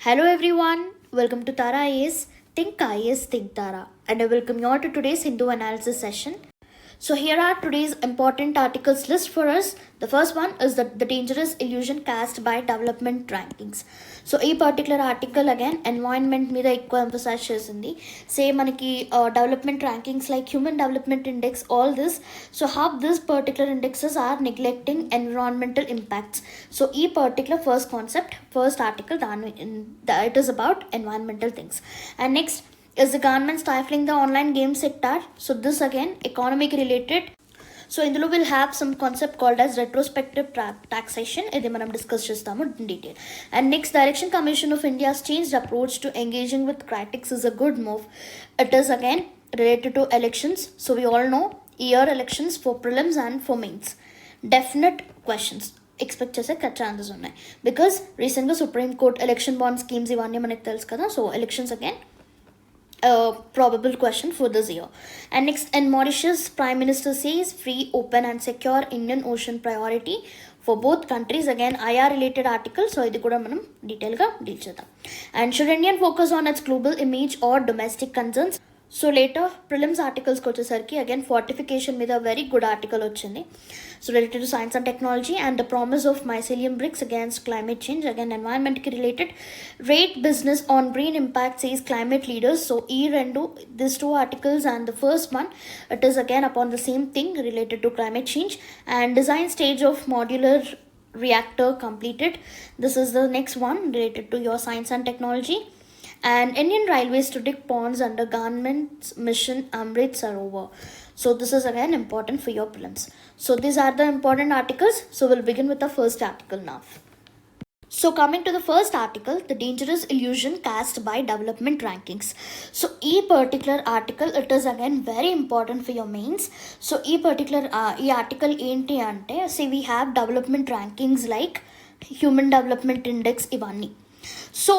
Hello everyone, welcome to Tara IAS, Think IAS, Think Tara, and I welcome you all to today's Hindu analysis session. So here are today's important articles list for us. The first one is the dangerous illusion cast by development rankings. So ఈ particular article again environment మీద ఎక్కువ emphasize చేసింది. Same మనకి development rankings like human development index all this. So how this particular indexes are neglecting environmental impacts. So ఈ particular first concept first article it is about environmental things. And next is the government stifling the online game sector? So this again economic related. So ఇందులో we'll have some concept called as retrospective taxation. ఇది మనం discuss చేస్తాము in detail. And next, the Election Commission of India's changed approach to engaging with critics is a good move. It is again related to elections. So we all know year elections for prelims and for mains. Definite questions expect చేసే chances ఉన్నాయి because రీసెంట్గా supreme court election bond schemes ఇవన్నీ మనకు తెలుసు కదా. So elections again probable question for this year. And next, in Mauritius, Prime Minister says free, open and secure Indian Ocean priority for both countries. Again, IR related article, so ఇది కూడా మనం డీటెయిల్గా deal చేద్దాం. And should Indian focus on its global image or domestic concerns? So later prelims ఆర్టికల్స్కి వచ్చేసరికి again fortification మీద very good article వచ్చింది. So related to science and technology and the promise of mycelium bricks against climate change. Again ఎన్వైరన్మెంట్కి related rate business on green impacts is climate leaders. So ఈ రెండు this two articles and the first one it is again upon the same thing related to climate change and design stage of modular reactor completed. This is the next one related to your science and technology. And Indian Railways to dig ponds under government's mission Amrit Sarovar. So this is again important for your prelims. So these are the important articles. So we'll begin with the first article now. So coming to the first article, the dangerous illusion cast by development rankings. So e particular article, it is again very important for your mains. So e particular e article enti ante, say we have development rankings like human development index ivanni. So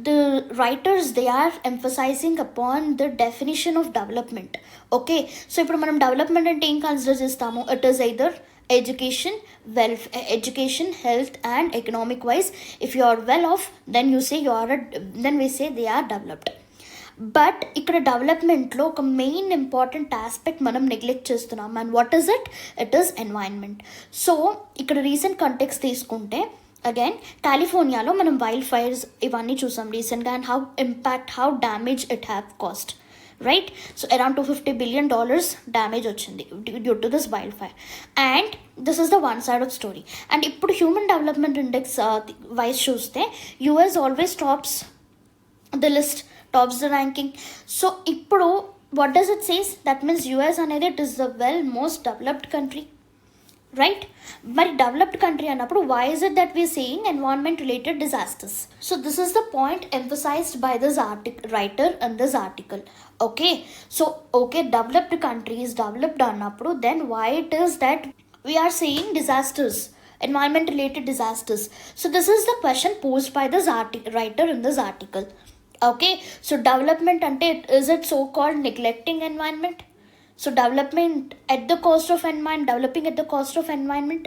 the writers, they are emphasizing upon the definition of development. Okay, so ఇప్పుడు మనం development అంటే ఏం consider చేస్తాము? It is either education, health and economic wise. If you are well off, then you say then we say they are developed. But ఇక్కడ డెవలప్మెంట్లో ఒక main important aspect మనం neglect చేస్తున్నాం. And what is it? It is environment. So ఇక్కడ recent context తీసుకుంటే again కాలిఫోర్నియాలో మనం wild fires ఇవన్నీ చూసాం రీసెంట్గా and how damage it have cost, right? So around $250 billion damage వచ్చింది due to this wild fire. And this is the one side of story. And ఇప్పుడు human development index wise చూస్తే US always tops the list, tops the ranking. So ఇప్పుడు what does it says? That means US అనేది it is the most developed country, right? మరి developed country అన్నప్పుడు why is it that we are seeing environment related disasters? So this is the point emphasized by this writer in this article. Okay, developed countries developed అన్నప్పుడు then why it is that we are seeing disasters, environment related disasters? So this is the question posed by this writer in this article. Okay, so development ante, is it so called neglecting environment? So development at the cost of environment, developing at the cost of environment.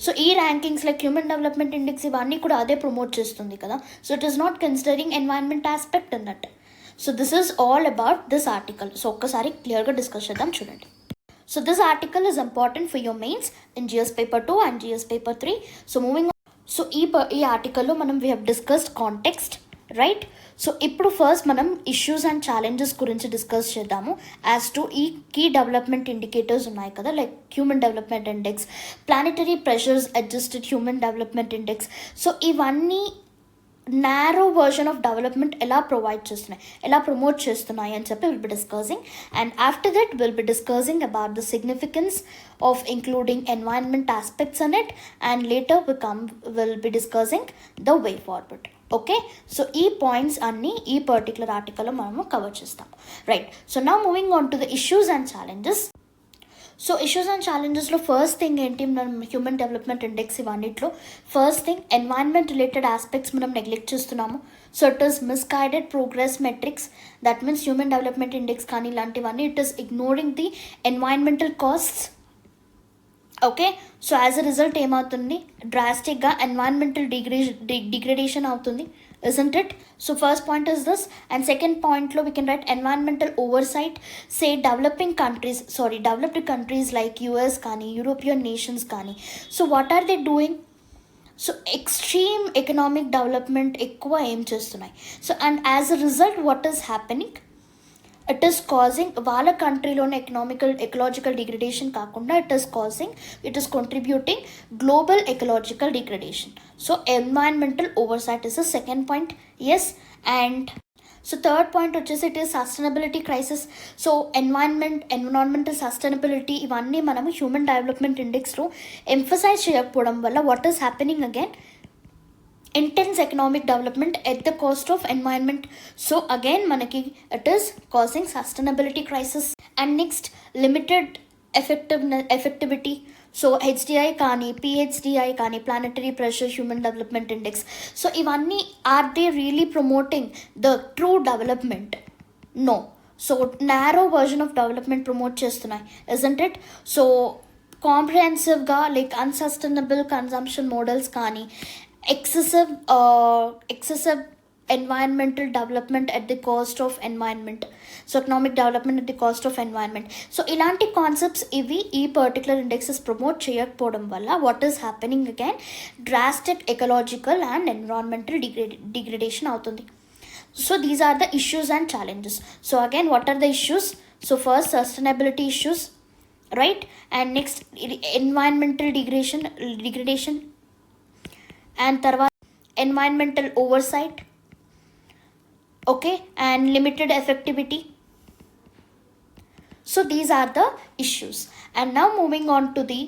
So ఈ rankings like human development index ఇవన్నీ కూడా అదే promote చేస్తుంది కదా. So it is not considering environment aspect అన్నట్టు. So this is all about this article. So ఒక్కసారి క్లియర్గా discuss చేద్దాం, చూడండి. So this article is important for your mains in GS paper 2 and GS paper 3. So moving on. So ఈ ఆర్టికల్లో మనం we have discussed context, right? So ఇప్పుడు first మనం issues and challenges గురించి డిస్కస్ చేద్దాము యాజ్ టు ఈ key development indicators ఉన్నాయి కదా, like human development index, planetary pressures adjusted human development index. So ఇవన్నీ నారో వర్షన్ ఆఫ్ డెవలప్మెంట్ ఎలా provide చేస్తున్నాయి, ఎలా ప్రమోట్ చేస్తున్నాయి అని చెప్పి will be discussing. And after that will be discussing about the significance of including environment aspects in it. And later will be discussing the way forward. Okay, so ఈ points అన్నీ ఈ particular ఆర్టికల్లో మనము cover చేస్తాం, right? So now moving on to the issues and challenges. So issues and ఛాలెంజెస్లో first thing ఏంటి? మనం human development index ఇవన్నిట్లో first thing environment related aspects మనం నెగ్లెక్ట్ చేస్తున్నాము. So it is misguided progress metrics. That means human development index కానీ ఇలాంటివన్నీ it is ignoring the environmental costs okay. So as a result ఏమవుతుంది, డ్రాస్టిక్గా environmental degradation అవుతుంది, isn't it? So first point is this, and second point lo we can write environmental oversight. Say developed countries like US kani, European nations kani, so what are they doing? So extreme economic development ఎక్కువ ఏం చేస్తున్నాయి. So and as a result what is happening, it is causing వాళ్ళ కంట్రీలోని ecological degradation కాకుండా it is contributing global ecological degradation. So environmental oversight is the second point. Yes. And so third point వచ్చేసి it is sustainability crisis. So environmental sustainability ఇవన్నీ మనము human development ఇండెక్స్లో emphasize చేయకపోవడం వల్ల what is happening again, intense economic development at the cost of environment. So again manaki it is causing sustainability crisis. And next, limited effectivity. So HDI kani, PHDI kani, planetary pressure human development index, so ivanni are they really promoting the true development? No. So narrow version of development promote chestunnai, isn't it? So comprehensive ga like unsustainable consumption models kani, excessive environmental development at the cost of environment, so economic development at the cost of environment. So ilanti concepts ivi ee particular indexes promote cheyakapodam valla what is happening again, drastic ecological and environmental degradation avutundi. So these are the issues and challenges. So again, what are the issues? So first, sustainability issues, right? And next, environmental degradation, and tarvata environmental oversight, okay, and limited effectivity. So these are the issues. And now moving on to the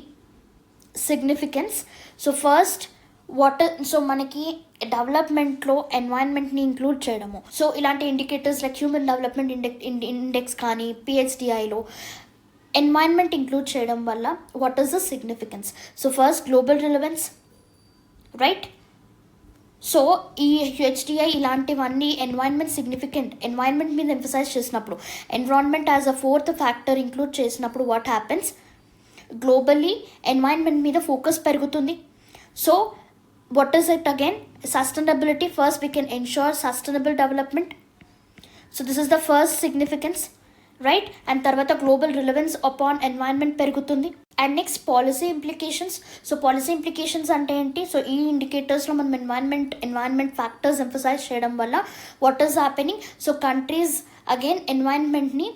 significance. So first, so manaki development lo environment ni include cheyadamu. So ilanti indicators like human development index kani, PHDI lo environment include cheyadam valla what is the significance? So first, global relevance, right. So ఈ HDI ఇలాంటివన్నీ environment మీద emphasize చేసినప్పుడు, environment as a fourth factor include చేసినప్పుడు what happens, globally environment మీద focus పెరుగుతుంది. So what is it again, sustainability. First we can ensure sustainable development. So this is the first significance, right. And తర్వాత global relevance upon environment పెరుగుతుంది. And next, policy implications. So policy implications అంటే ఏంటి? So ఈ ఇండికేటర్స్లో మనం environment factors emphasize చేయడం వల్ల what is happening, so countries again ఎన్వైరన్మెంట్ని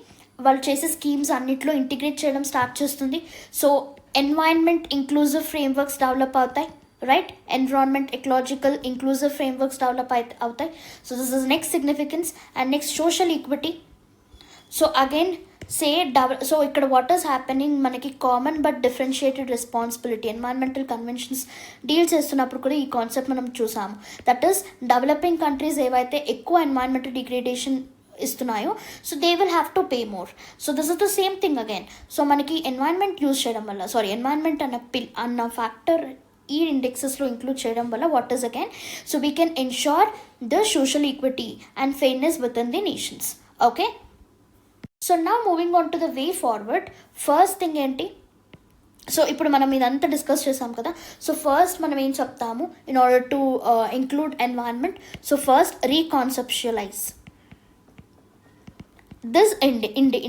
వాళ్ళు చేసే స్కీమ్స్ అన్నిట్లో ఇంటిగ్రేట్ చేయడం స్టార్ట్ చేస్తుంది. So environment inclusive frameworks develop అవుతాయి, right. Environment ecological inclusive frameworks develop అవుతాయి. So this is next significance. And next, social equity. So again so ఇక్కడ what is happening, మనకి common but differentiated responsibility environmental conventions deal చేస్తున్నప్పుడు కూడా ఈ concept మనం చూసాము. That is developing countries ఏవైతే ఎక్కువ ఎన్వైరన్మెంటల్ డిగ్రేడేషన్ ఇస్తున్నాయో, so they will have to pay more. So this is the same thing again. So మనకి ఎన్వైరన్మెంట్ యూజ్ చేయడం వల్ల, ఎన్వైరన్మెంట్ అన్న ఫ్యాక్టర్ ఈ ఇండెక్సెస్లో ఇంక్లూడ్ చేయడం వల్ల what is again, so we can ensure the social equity and fairness within the nations. Okay. So నా moving on to the way forward. First thing ఏంటి, so ఇప్పుడు మనం ఇదంతా డిస్కస్ చేసాం కదా. సో ఫస్ట్ మనం ఏం చెప్తాము in order to include environment. So first, reconceptualize this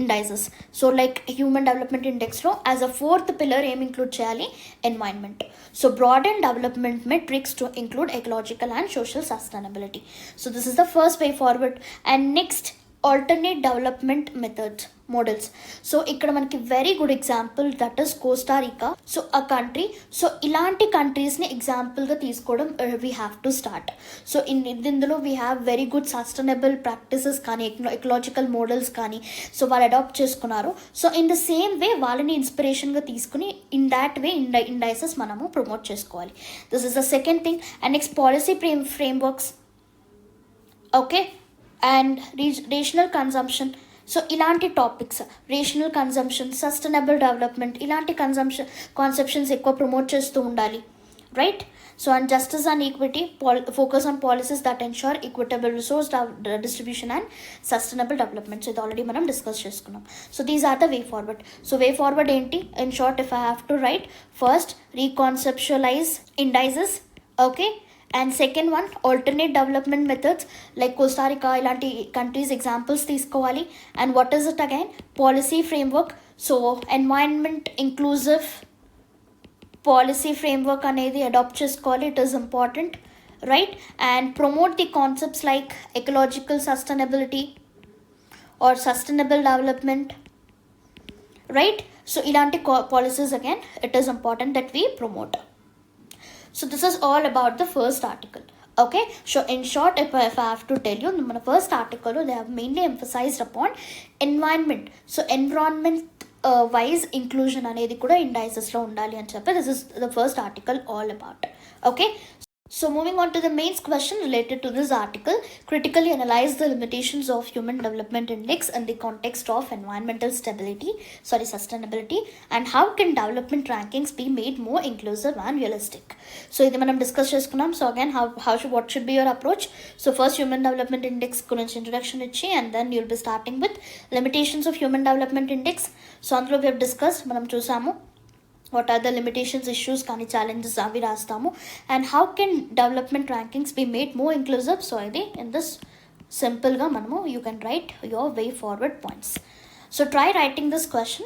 indices. So like human development ఇండెక్స్లో యాజ్ అ ఫోర్త్ పిల్లర్ ఏం ఇంక్లూడ్ చేయాలి, environment. So broad and development metrics to include ecological and social sustainability. So this is the first way forward. And next, alternate development models. So ఇక్కడ మనకి very good example that is Costa Rica. సో ఆ country, so ఇలాంటి కంట్రీస్ని ఎగ్జాంపుల్గా తీసుకోవడం we have to start. So ఇందులో we have very good sustainable practices కానీ ఎకలాజికల్ మోడల్స్ కానీ సో వాళ్ళు అడాప్ట్ చేసుకున్నారు. So in the same way వాళ్ళని ఇన్స్పిరేషన్గా తీసుకుని ఇన్ దాట్ వే ఇండైసెస్ మనము ప్రమోట్ చేసుకోవాలి. This is the second thing. And next, policy frameworks, okay. And rational consumption. So ఇలాంటి topics, rational consumption, sustainable development, ఇలాంటి conceptions ఎక్కువ promote చేస్తూ ఉండాలి, right. So and justice and equity, focus on policies that ensure equitable resource distribution and sustainable development. So ఇది already మనం discuss చేసుకున్నాం. So these are the way forward. So way forward ఏంటి? In short, if I have to write, first reconceptualize indices, okay. And second one, alternate development methods like Costa Rica ఇలాంటి countries examples తీసుకోవాలి. And what is it again? Policy framework. So environment inclusive policy framework అనేది adopt చేసుకోవాలి, it is important, right. And promote the concepts like ecological sustainability are sustainable development, right. So ఇలాంటి policies again it is important that we promote. So this is all about the first article, okay. So in short, if I have to tell you, in the first article they have mainly emphasized upon environment. So environment wise inclusion anedi kuda indices lo undali ani cheppi, this is the first article all about, okay. So moving on to the main question related to this article, critically analyze the limitations of Human Development Index in the context of environmental sustainability, and how can development rankings be made more inclusive and realistic. So ఇది మనం discuss చేసుకున్నాం. So again what should be your approach? So first Human Development Index గురించి introduction ఇచ్చి, and then you'll be starting with limitations of Human Development Index. So అందులో we have discussed, మనం చూసాము what are the limitations, issues కానీ challenges అవి రాస్తాము. And how can development rankings be made more inclusive. So ఇది in this సింపుల్గా మనము you can write your way forward points. So try writing this question,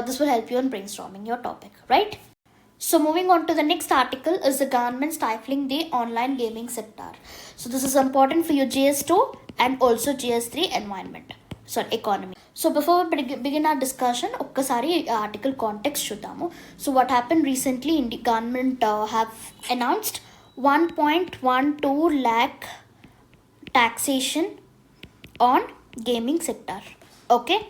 this will help you in brainstorming your topic, right. So moving on to the next article is the government stifling the online gaming sector. So this is important for your GS2 and also GS3 economy. So before we begin our discussion, okkasari article context chudamu. So what happened recently, in the government have announced 1.12 lakh taxation on gaming sector, okay.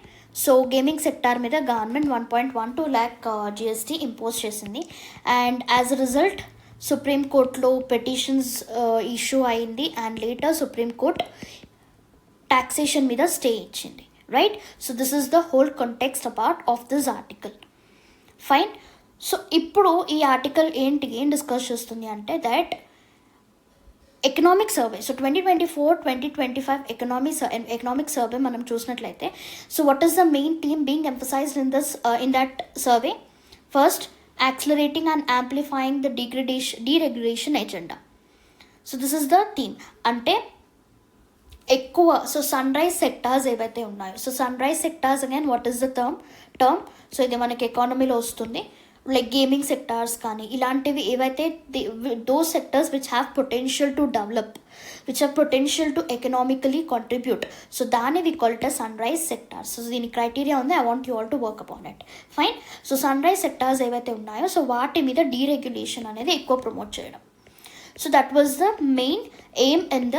So gaming sector మీద government 1.12 lakh GST impose చేసింది. And as a result సుప్రీంకోర్టులో petitions issue అయింది, and later Supreme Court taxation మీద stay ఇచ్చింది, right. So this is the whole context apart of this article, fine. So ఇప్పుడు ఈ article ఏం discuss చేస్తుంది అంటే that economic survey. So 2024-2025 economic survey మనం చూసినట్లయితే, so what is the main theme being emphasised in that survey? First, accelerating and amplifying the deregulation agenda. So this is the theme. అంటే ఎక్కువ so sunrise sectors ఏవైతే ఉన్నాయో, so sunrise sectors again what is the term. So ఇది మనకి ఎకానమీలో వస్తుంది, like gaming sectors కానీ ఇలాంటివి ఏవైతే those sectors which have potential to develop, which have potential to economically contribute, so దాన్ని we call it sunrise sectors. So దీని criteria ఉంది, I want you all to work upon it, fine. So sunrise sectors ఏవైతే ఉన్నాయో, so వాటి మీద deregulation అనేది ఎక్కువ promote చేయడం. So that was the main aim in the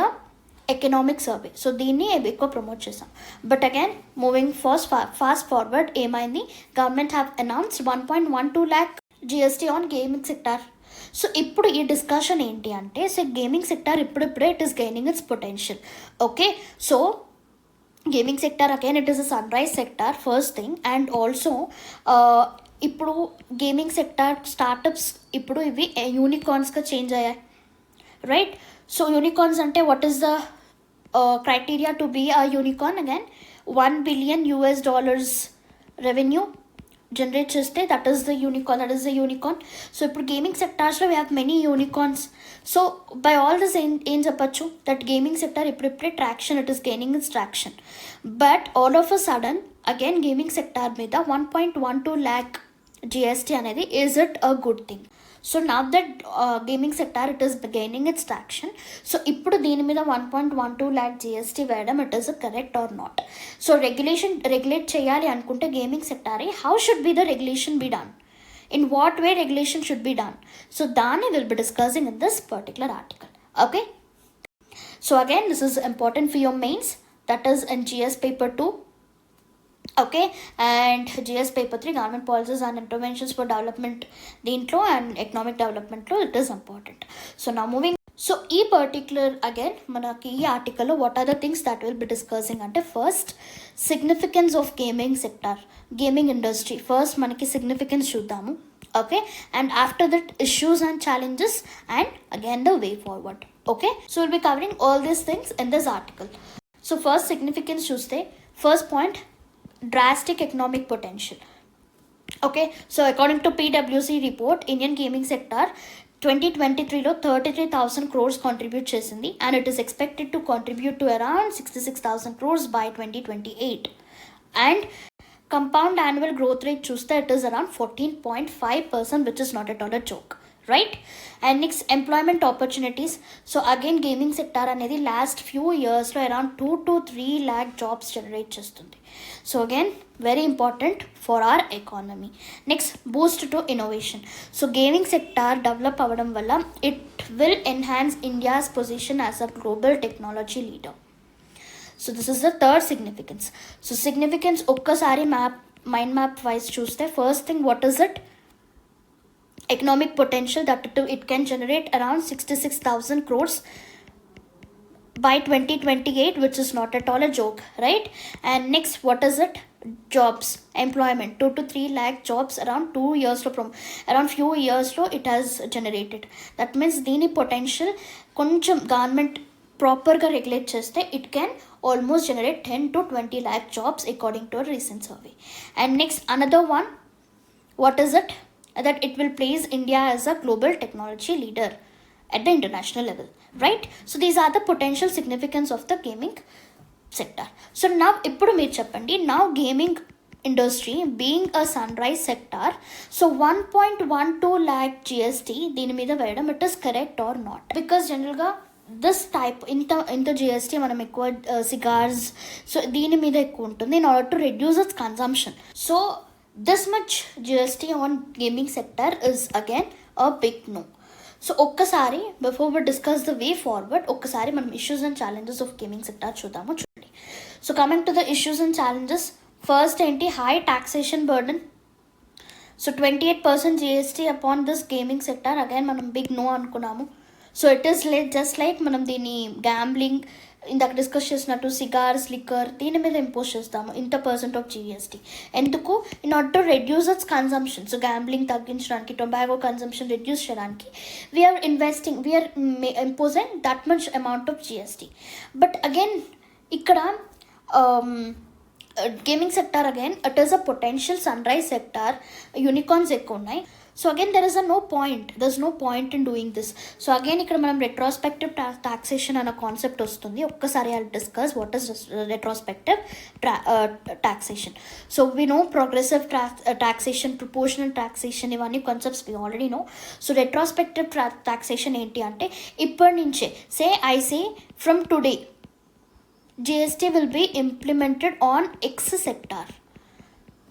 economic survey. So దీన్ని ఎక్కువ ప్రమోట్ చేసాం. But again moving fast forward ఏమైంది, government have announced 1.12 lakh GST on gaming sector. So ఇప్పుడు ఈ డిస్కషన్ ఏంటి అంటే, సో గేమింగ్ సెక్టార్ ఇప్పుడిప్పుడే it is gaining its potential, okay. So gaming sector again it is a sunrise sector, first thing. And also ఇప్పుడు gaming sector startups ఇప్పుడు ఇవి యూనికార్న్స్గా change అయ్యాయి, right. So unicorns అంటే what is the criteria to be a unicorn? Again, $1 billion revenue generate cheste, that is the unicorn. So ఇప్పుడు gaming సెక్టార్స్లో we have many unicorns. So by all this ఏం చెప్పచ్చు, that gaming sector ఇప్పుడిప్పుడే traction, it is gaining its traction. But all of a sudden again gaming sector మీద 1.12 lakh GST అనేది, is it a good thing? So now that gaming sector it is gaining its traction, so ఇప్పుడు దీని మీద 1.12 lakh GST వేయడం it is correct or not? So regulate చేయాలి అనుకుంటే gaming sector, how should be the regulation be done, in what way regulation should be done? So దాన్ని will be discussing in this particular article, okay. So again this is important for your mains, that is in GS paper 2, okay. And GS paper 3 government policies and interventions for development దీంట్లో and economic డెవలప్మెంట్లో it is important. So నా moving, so ఈ particular again మనకి ఈ ఆర్టికల్లో what are the things that will be discussing అంటే, first significance of gaming sector, gaming industry. First మనకి significance చూద్దాము, Okay, and after that, issues and challenges, and again the way forward. Okay, so we'll be covering all these things in this article. So first, significance Tuesday. First point, drastic economic potential. Okay, so according to PwC report, Indian gaming sector 2023లో 33,000 crores contribute చేసింది, and it is expected to contribute to around 66,000 crores by 2028. And compound annual growth rate చూస్తే it is around 14.5%, which is not at all a joke, right? And next, employment opportunities. So again, gaming sector అనేది last few years లో around 2 to 3 lakh jobs generate చేస్తుంది. So again, very important for our economy. Next, boost to innovation. So gaming sector develop అవ్వడం వల్ల it will enhance India's position as a global technology leader. So this is the third significance. So significance ఒక్కసారి mind map wise చూస్తే, first thing, what is it? Economic potential, that it can generate around 66,000 crores by 2028, which is not at all a joke, right? And next, what is it? Jobs, employment, 2 to 3 lakh jobs around 2 years to around few years to it has generated. That means దీని potential కొంచెం government ప్రాపర్గా regulate చేస్తే it can almost generate 10 to 20 lakh jobs according to a recent survey. And next, another one, what is it? That it will place India as a global technology leader at the international level, right? So these are the potential significance of the gaming sector. So now ఇప్పుడు మీరు చెప్పండి, now gaming industry being a sunrise sector, so 1.12 lakh GST దీని మీద వేయడం, it is correct or not? Because జనరల్గా this type ఇంత GST మనం ఎక్కువ సిగార్స్, సో దీని మీద ఎక్కువ ఉంటుంది in order to reduce its consumption. So this much GST on gaming sector is again a big no. So ఒక్కసారి before we discuss the way forward, ఒక్కసారి మనం issues and challenges of gaming sector చూద్దాము. చూడండి, so coming to the issues and challenges, first ఏంటి? High taxation burden. So 28% GST upon this gaming sector, again మనం big no అనుకున్నాము. So it is just like మనం దీన్ని gambling ఇందాక discuss చేసినట్టు cigars, liquor దీని మీద ఇంపోజ్ చేస్తాము ఇంత % ఆఫ్ జిఎస్టీ. ఎందుకు? In order to reduce its consumption. So gambling తగ్గించడానికి, టొబాకో కన్సంప్షన్ రెడ్యూస్ చేయడానికి we're imposing that much amount of GST. But again ఇక్కడ gaming sector again it is a potential sunrise sector, unicorns ఎక్కువ ఉన్నాయి. So again there is no point in doing this. So again ఇక్కడ మనం retrospective taxation అన్న concept వస్తుంది. ఒక్కసారి I discuss what is retrospective taxation. So we no progressive taxation, proportional taxation, ఇవన్నీ concepts we already know. So retrospective taxation ఏంటి అంటే, ఇప్పటి నుంచే I say from today GST will be implemented on X sector.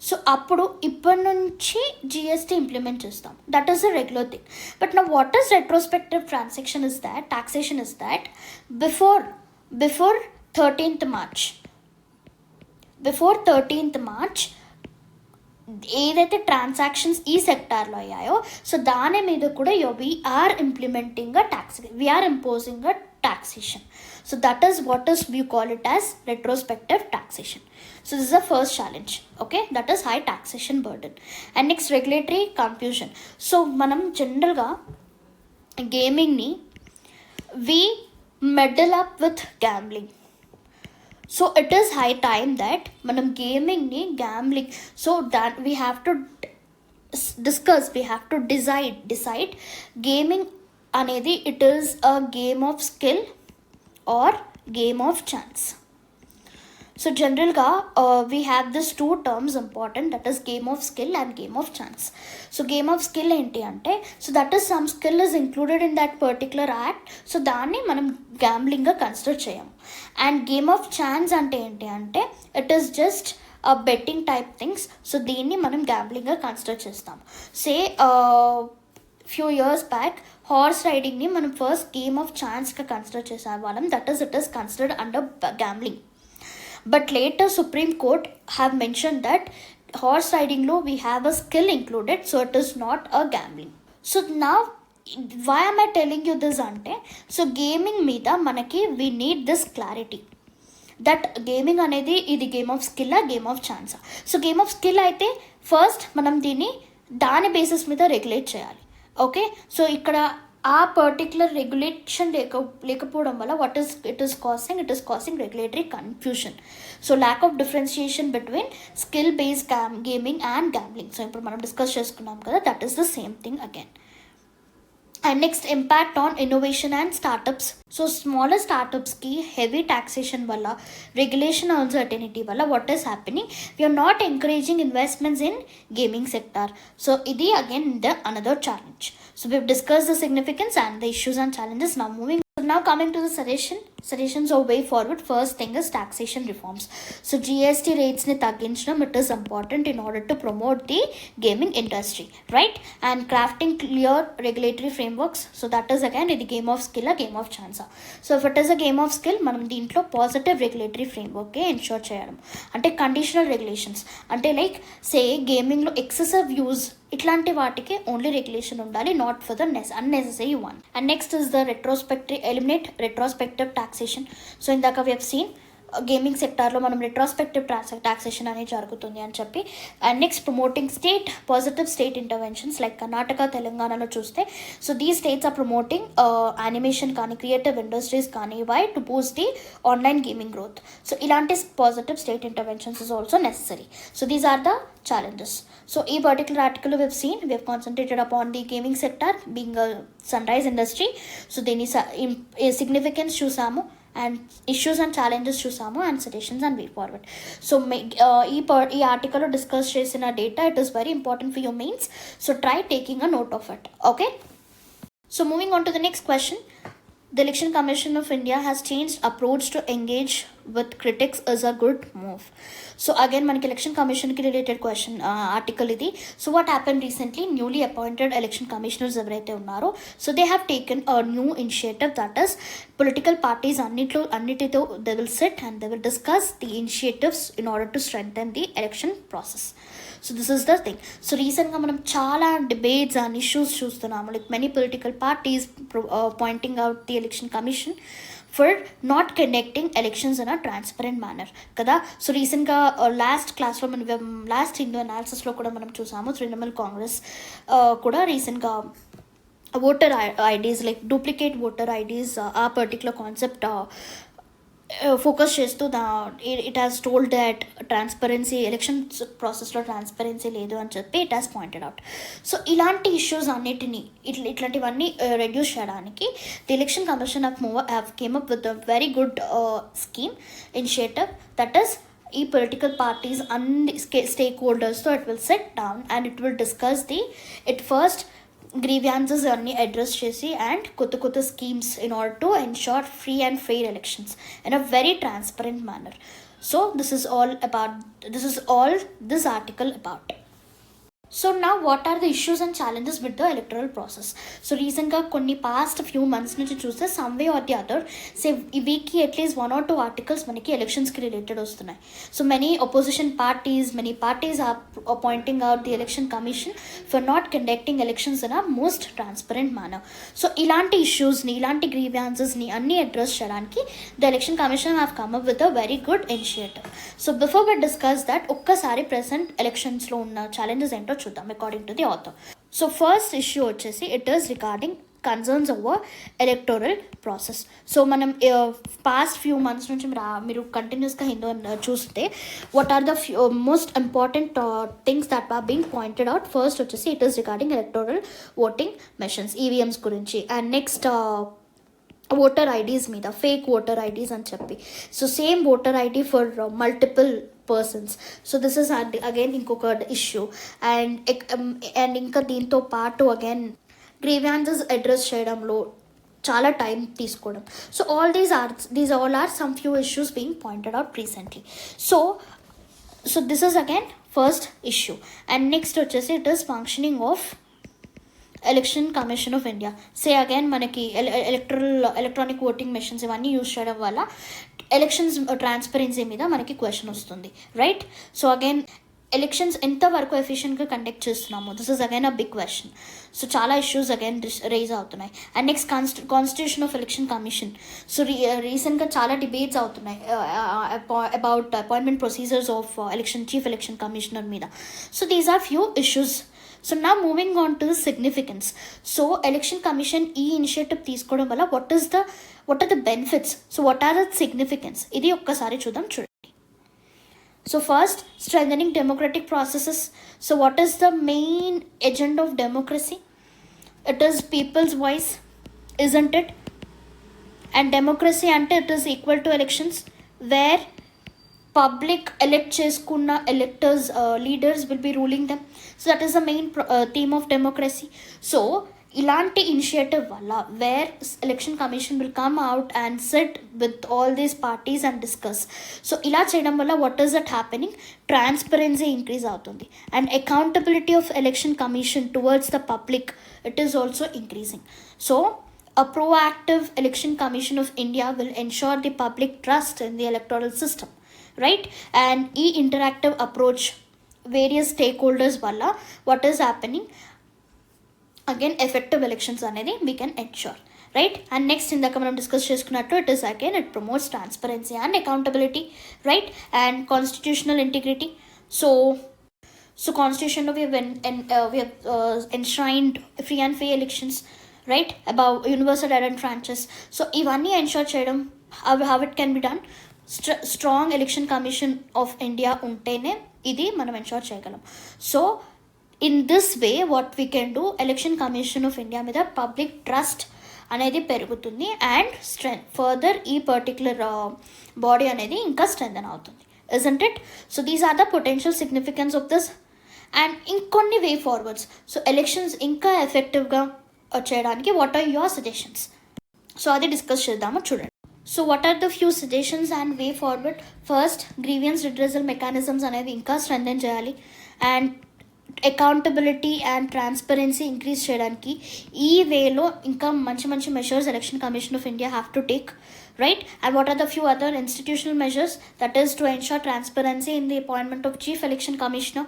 So అప్పుడు ఇప్పటి నుంచి GST implement చేస్తాం. That is the regular thing. But నా what is retrospective transaction is that, taxation is that before 13th March ఏదైతే transactions ఈ సెక్టార్లో అయ్యాయో, so దాని మీద కూడా we're implementing a tax, we're imposing a taxation. So that is what is we call it as retrospective taxation. So this is the first challenge, okay, that is high taxation burden. And next, regulatory confusion. So manam general ga gaming ni we meddle up with gambling. So it is high time that manam gaming ni gambling, so that we have to discuss, we have to decide gaming అనేది it is a game of skill or game of chance. So జనరల్గా we have this 2 terms important, that is game of skill and game of chance. So game of skill ఏంటి అంటే, so that is some skill is included in that particular act, so దాన్ని మనం గ్యాంబ్లింగ్గా consider చేయము. And game of chance అంటే ఏంటి అంటే, it is just betting type things, so దీన్ని మనం గ్యాంబ్లింగ్గా కన్సిడర్ చేస్తాము. Say few years back horse రైడింగ్ని మనం ఫస్ట్ గేమ్ ఆఫ్ ఛాన్స్గా కన్సిడర్ చేసే వాళ్ళం, that is it is considered under gambling. But later Supreme Court have mention that horse రైడింగ్లో we have a skill included, so it is not a gambling. So నా why am I telling you this అంటే, so gaming మీద మనకి we need this clarity that gaming అనేది ఇది game of skill, game of ఛాన్సా. So game of skill అయితే first మనం దీన్ని దాని బేసిస్ మీద రెగ్యులేట్ చేయాలి. ఓకే, సో ఇక్కడ ఆ పర్టికులర్ రెగ్యులేషన్ లేకపోవడం వల్ల it is causing regulatory confusion. So lack of differentiation between skill based gaming and gambling. So ఇప్పుడు మనం డిస్కస్ చేసుకున్నాం కదా, that is the same thing again. And next, impact on innovation and startups. So smaller startups ki heavy taxation wala, regulation uncertainty wala, what is happening, we are not encouraging investments in gaming sector. So idi again the another challenge. So we've discussed the significance and the issues and challenges. Now coming to the suggestions of way forward. First thing is taxation reforms. So GST rates ni tagginchanam, it is important in order to promote the gaming industry, right? And crafting clear regulatory frameworks. So that is again the game of skill, a game of chance. So if it is a game of skill, మనం దీంట్లో positive regulatory ఫ్రేమ్వర్కే ensure చేయడం. అంటే conditional regulations, అంటే like say గేమింగ్లో excessive use ఇట్లాంటి వాటికి only regulation ఉండాలి, not for the unnecessary one. And next is the eliminate retrospective taxation. So ఇందాక we have seen gaming సెక్టార్లో మనం రెట్రోస్పెక్టివ్ టాక్సేషన్ అనేది జరుగుతుంది అని చెప్పి. And next promoting positive state interventions like Karnataka, తెలంగాణలో చూస్తే, so these states are promoting animation కానీ క్రియేటివ్ ఇండస్ట్రీస్ కానీ why to boost the online gaming growth. So ఇలాంటి positive state interventions is also necessary. So these are the challenges. So ఈ particular article we have concentrated upon the gaming sector being a sunrise industry. So దీని significance చూసాము, and issues and challenges చూసాము, and suggestions and way forward. So ఈ article discuss చేసిన data, it is very important for your mains. So try taking a note of it. Okay, so moving on to the next question. The Election Commission of India has changed approach to engage with critics is a good move. So again manaki election commission ki related question article idi. So what happened recently, newly appointed election commissioners evaraithe unnaro, so they have taken a new initiative, that is political parties annitito they will sit and they will discuss the initiatives in order to strengthen the election process. So this is the thing. So recently మనం చాలా debates and issues చూస్తున్నాము, like many political parties pointing out the election commission for not conducting elections in a transparent manner కదా. So రీసెంట్గా last క్లాస్లో మనం last Hindu అనాలిసిస్లో కూడా మనం చూసాము, తృణమూల్ కాంగ్రెస్ కూడా రీసెంట్గా voter IDs like duplicate voter IDs ఆ పర్టికులర్ కాన్సెప్ట్ ఫోకస్ చేస్తూ it has told that transparency elections ప్రాసెస్లో ట్రాన్స్పరెన్సీ లేదు అని చెప్పి it has pointed out. So ఇలాంటి ఇష్యూస్ అన్నిటినీ ఇట్లాంటివన్నీ రెడ్యూస్ చేయడానికి the Election Commission have came up with a very good scheme initiative, that is ఈ పొలిటికల్ పార్టీస్ అన్ని స్టేక్ హోల్డర్స్తో it will set down and it will discuss it first grievances అన్ని address చేసి అండ్ కొత్త schemes in order to ensure free and fair elections in a very transparent manner. So this is all this article about. So now what are the issues and challenges with the electoral process? So recently కొన్ని past few months నుంచి చూస్తే some way or the other, say ఈ వీక్కి at least 1 or 2 articles మనకి ఎలక్షన్స్కి related వస్తున్నాయి. So many opposition parties are pointing out the election commission for not conducting elections in a most transparent manner. So ఇలాంటి ఇష్యూస్ని, ఇలాంటి గ్రీవాన్సెస్ని అన్నీ అడ్రస్ చేయడానికి the election commission have come up with a very good initiative. So before we discuss that, ఒక్కసారి present electionsలో ఉన్న challenges ఏంటో చూద్దాం according to the author. So first issue వచ్చేసి it is regarding concerns over electoral process. So మనం past few months నుంచి మీరు కంటిన్యూస్గా హిందూ చూస్తే what are the most important things that are being pointed out. First వచ్చేసి it is regarding electoral voting machines, EVMs గురించి, and next voter IDs మీద fake voter IDs అని చెప్పి. So same voter ID for multiple persons. So this is again ఇంకొక issue. And ఇంకా దీంతో పాటు again grievances address చేయడంలో చాలా టైం తీసుకోవడం. So these all are some few issues being pointed out recently. So this is again first issue. And next వచ్చేసి it is functioning of Election commission of India. Say again మనకి electronic voting machines ఇవన్నీ use చేయడం వల్ల elections transparency మీద మనకి question వస్తుంది, right? So again elections ఎంతవరకు ఎఫిషియెంట్గా కండక్ట్ చేస్తున్నాము, this is again a big question. So చాలా ఇష్యూస్ అగైన్ రైజ్ అవుతున్నాయి. And next constitution of Election Commission. So రీసెంట్గా చాలా డిబేట్స్ అవుతున్నాయి about appointment procedures of chief election commissioner మీద. So these are few issues So now moving on to the significance. So election commission ఈ initiative తీసుకోవడం వల్ల what are the benefits? So what are the significance? ఇది ఒక్కసారి చూడండి. So first, strengthening democratic processes. So what is the main agenda of democracy? It is people's voice, isn't it? And democracy ante it is equal to elections where public elect చేసుకున్న electors, leaders will be ruling them. So that is the main theme of democracy. So ఇలాంటి initiative వల్ల where Election Commission will come out and sit with all these parties and discuss. So ఇలా చేయడం వల్ల what is that happening? Transparency increase అవుతుంది and accountability of Election Commission towards the public it is also increasing. So a proactive election commission of India will ensure the public trust in the electoral system, right? And interactive approach various stakeholders valla what is happening, again effective elections anedi we can ensure, right? And next indaka manam discuss cheskunnattu it is again it promotes transparency and accountability, right? And constitutional integrity. So constitution lo we have enshrined free and fair elections, right? About universal direct franchise. So ivanni ensure cheyadam how it can be done, strong election commission of India untene idi manam ensure cheyagalam. So in this way what we can do, election commission of India మీద public trust అనేది పెరుగుతుంది and strength further ఈ particular body అనేది ఇంకా strengthen అవుతుంది, isn't it? So these are the potential significance of this and ఇంకొన్ని వే forwards. So elections ఇంకా ఎఫెక్టివ్గా చేయడానికి what are your suggestions? So అది డిస్కస్ చేద్దాము చూడండి. So what are the few suggestions and way forward? First, grievance redressal mechanisms అనేది ఇంకా strengthen చేయాలి and accountability and transparency increase చేయడానికి ఈ వేలో ఇంకా మంచి మంచి measures election commission of India have to take, right? And what are the few other institutional measures? That is to ensure transparency in the appointment of chief election commissioner.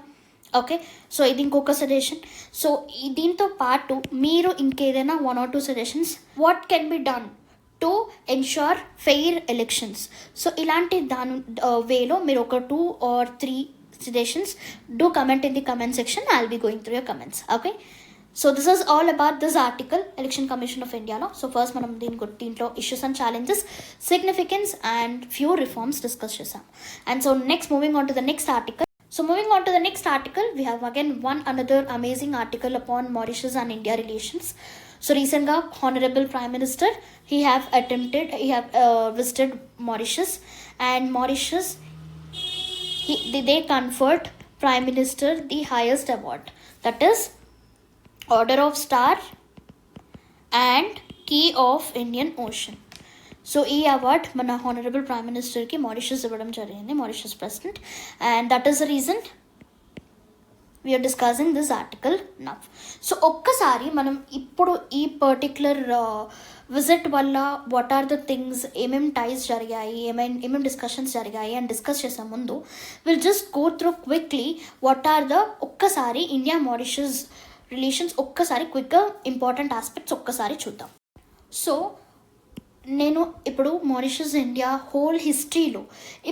Okay, so ఇది ఇంకొక suggestion. So దీంతో పాటు మీరు ఇంకేదైనా 1 or 2 suggestions what can be done to ensure fair elections. So ఇలాంటి దాని వేలో మీరు ఒక 2 or 3 suggestions, do comment in the comment section. I'll be going through your comments. Okay, so this is all about this article, Election Commission of India law. So first manam deentlo issues and challenges, significance and few reforms discuss chesam. And so next moving on to the next article. So moving on to the next article, we have again another amazing article upon Mauritius and India relations. So recently Honorable Prime Minister he have visited Mauritius, and Mauritius they conferred Prime Minister the highest award, that is Order of Star and Key of Indian Ocean. So ఈ award మన honourable prime మినిస్టర్కి Mauritius ఇవ్వడం జరిగింది, Mauritius president, and that is the reason we're discussing this article now. So ఒక్కసారి మనం ఇప్పుడు ఈ particular visit వల్ల వాట్ ఆర్ ద థింగ్స్, ఏమేమి టైస్ జరిగాయి, ఏమేమి డిస్కషన్స్ జరిగాయి అని డిస్కస్ చేసే ముందు will just go through quickly what are the ఒక్కసారి ఇండియా మారిషస్ రిలేషన్స్ ఒక్కసారి క్విక్గా ఇంపార్టెంట్ ఆస్పెక్ట్స్ ఒక్కసారి చూద్దాం. సో నేను ఇప్పుడు మారిషస్ ఇండియా హోల్ హిస్టరీలో